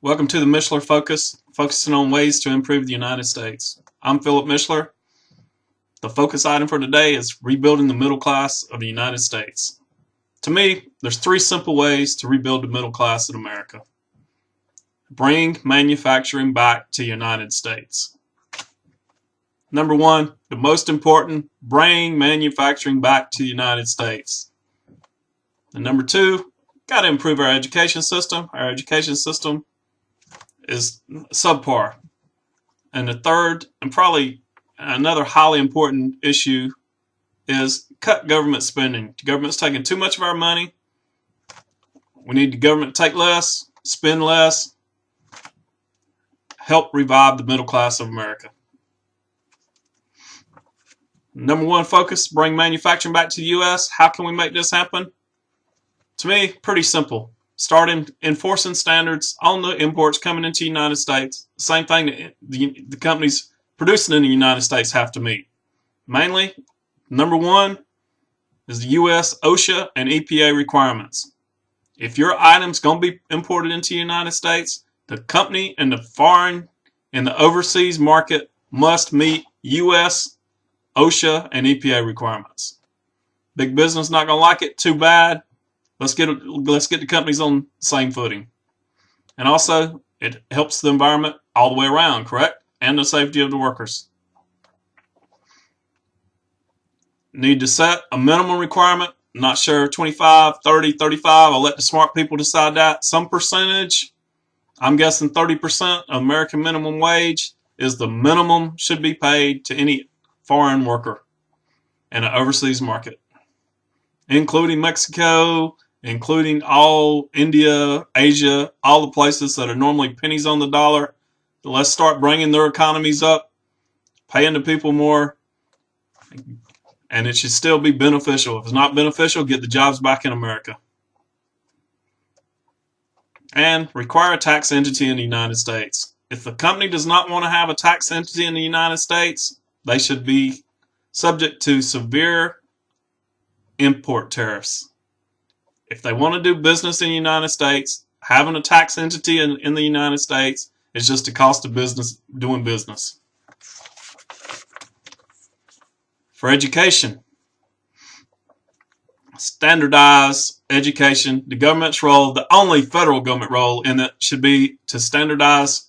Welcome to the Mischler Focus, focusing on ways to improve the United States. I'm Philip Mischler. The focus item for today is rebuilding the middle class of the United States. To me, there's three simple ways to rebuild the middle class in America. Bring manufacturing back to the United States. Number one, the most important, bring manufacturing back to the United States. And number two, got to improve our education system. Our education system is subpar. And the third, and probably another highly important issue, is cut government spending. The government's taking too much of our money. We need the government to take less, spend less, help revive the middle class of America. Number one focus, bring manufacturing back to the U.S. How can we make this happen? To me, pretty simple. Start enforcing standards on the imports coming into the United States. Same thing that the companies producing in the United States have to meet. Mainly, number one is the U.S. OSHA and EPA requirements. If your item's going to be imported into the United States, the company in the foreign and the overseas market must meet U.S. OSHA and EPA requirements. Big business not going to like it, too bad. Let's get the companies on the same footing. And also, it helps the environment all the way around, correct? And the safety of the workers. Need to set a minimum requirement. Not sure, 25, 30, 35. I'll let the smart people decide that. Some percentage, I'm guessing 30% of American minimum wage is the minimum should be paid to any foreign worker in an overseas market, including Mexico, including all India, Asia, all the places that are normally pennies on the dollar. Let's start bringing their economies up, paying the people more, and it should still be beneficial. If it's not beneficial, get the jobs back in America. And require a tax entity in the United States. If the company does not want to have a tax entity in the United States, they should be subject to severe import tariffs. If they want to do business in the United States, having a tax entity in the United States is just the cost of business doing business. For education, standardize education. The government's role, the only federal government role in it, should be to standardize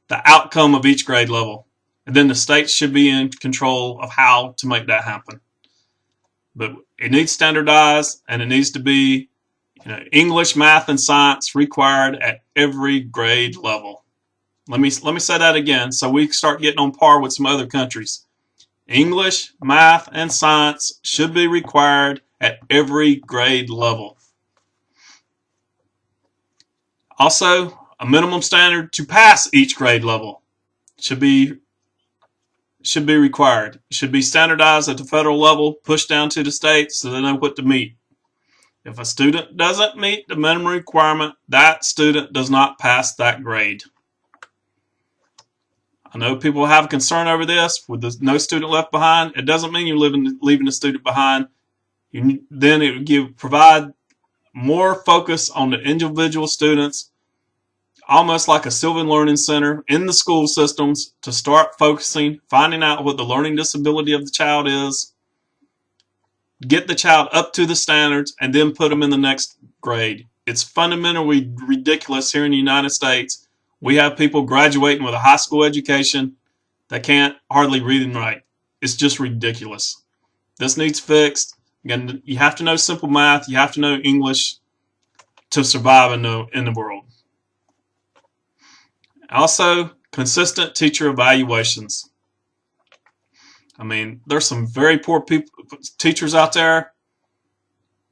the outcome of each grade level. And then the states should be in control of how to make that happen. But it needs standardized, and it needs to be English, math, and science required at every grade level. Let me say that again so we start getting on par with some other countries. English, math, and science should be required at every grade level. Also, a minimum standard to pass each grade level should be required. It should be standardized at the federal level, pushed down to the states so they know what to meet. If a student doesn't meet the minimum requirement, that student does not pass that grade. I know people have concern over this with no student left behind. It doesn't mean you're leaving a student behind. Then it would provide more focus on the individual students, almost like a Sylvan Learning Center in the school systems, to start focusing, finding out what the learning disability of the child is, get the child up to the standards, and then put them in the next grade. It's fundamentally ridiculous here in the United States. We have people graduating with a high school education that can't hardly read and write. It's just ridiculous. This needs fixed. Again, you have to know simple math. You have to know English to survive in the world. Also, consistent teacher evaluations. I mean, there's some very poor teachers out there.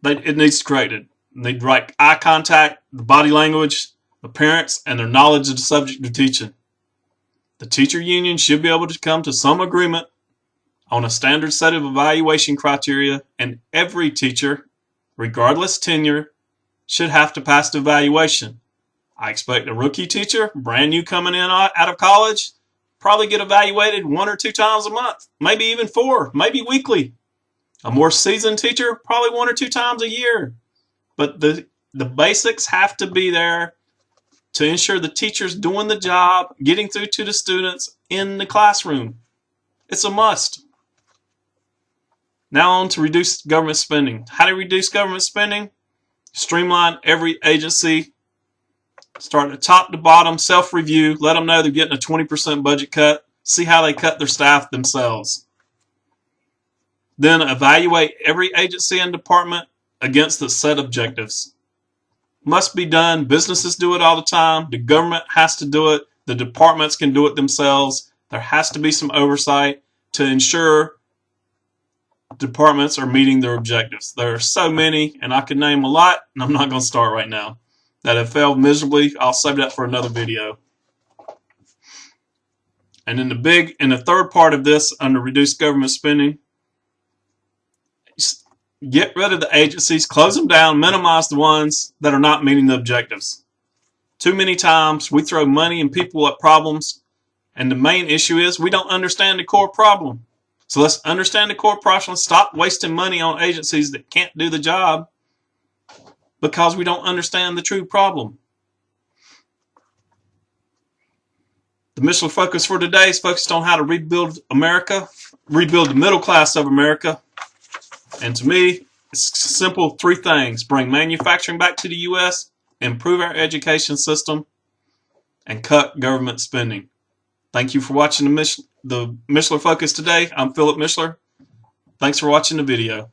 It needs created. They need right eye contact, the body language, the parents, and their knowledge of the subject they're teaching. The teacher union should be able to come to some agreement on a standard set of evaluation criteria, and every teacher, regardless tenure, should have to pass the evaluation. I expect a rookie teacher, brand new coming in out of college, probably get evaluated 1 or 2 times a month, maybe even 4, maybe weekly. A more seasoned teacher, probably 1 or 2 times a year. But the basics have to be there to ensure the teacher's doing the job, getting through to the students in the classroom. It's a must. Now on to reduce government spending. How to reduce government spending? Streamline every agency. Start at top to bottom, self-review. Let them know they're getting a 20% budget cut. See how they cut their staff themselves. Then evaluate every agency and department against the set objectives. Must be done. Businesses do it all the time. The government has to do it. The departments can do it themselves. There has to be some oversight to ensure departments are meeting their objectives. There are so many, and I could name a lot, and I'm not going to start right now, that have failed miserably. I'll save that for another video. And in the third part of this, under reduced government spending, get rid of the agencies, close them down, minimize the ones that are not meeting the objectives. Too many times we throw money and people at problems, and the main issue is we don't understand the core problem. So let's understand the core problem. Stop wasting money on agencies that can't do the job because we don't understand the true problem. The Mischler Focus for today is focused on how to rebuild America, rebuild the middle class of America. And to me, it's simple 3 things. Bring manufacturing back to the U.S., improve our education system, and cut government spending. Thank you for watching the Mischler Focus today. I'm Philip Mischler. Thanks for watching the video.